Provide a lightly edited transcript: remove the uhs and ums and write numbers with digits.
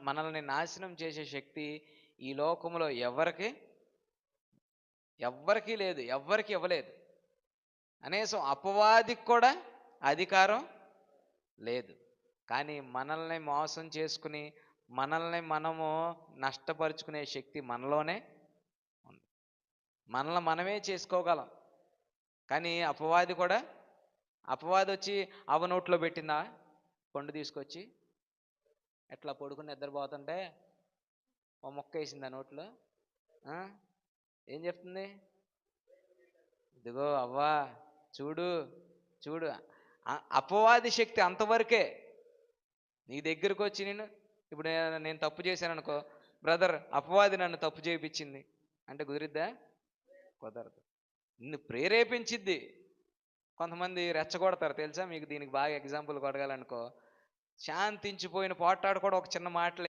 మనల్ని నాశనం చేసే శక్తి ఈ లోకంలో ఎవ్వరికీ లేదు, ఎవ్వరికి ఇవ్వలేదు. కనీసం అపవాదికి కూడా అధికారం లేదు. కానీ మనల్ని మోసం చేసుకుని మనల్ని మనము నష్టపరుచుకునే శక్తి మనలోనే ఉంది. మనల్ని మనమే చేసుకోగలం. కానీ అపవాది వచ్చి నోట్లో పెట్టిందా పండు తీసుకొచ్చి ఎట్లా పడుకుని నిద్రపోతుంటే ఓ మొక్క వేసిందా నోట్లో? ఏం చెప్తుంది? ఇదిగో అవ్వా చూడు చూడు. అపవాది శక్తి అంతవరకే. నీ దగ్గరకు వచ్చి ఇప్పుడు నేను తప్పు చేశాను అనుకో, బ్రదర్ అపవాది నన్ను తప్పు చేయించింది అంటే కుదిరిద్దా? కుదరదు. నిన్ను ప్రేరేపించిద్ది. కొంతమంది రెచ్చగొడతారు తెలుసా మీకు? దీనికి బాగా ఎగ్జాంపుల్ కొడగాలనుకో, శాంతించిపోయిన పోట్లాడు కూడా ఒక చిన్న మాటలే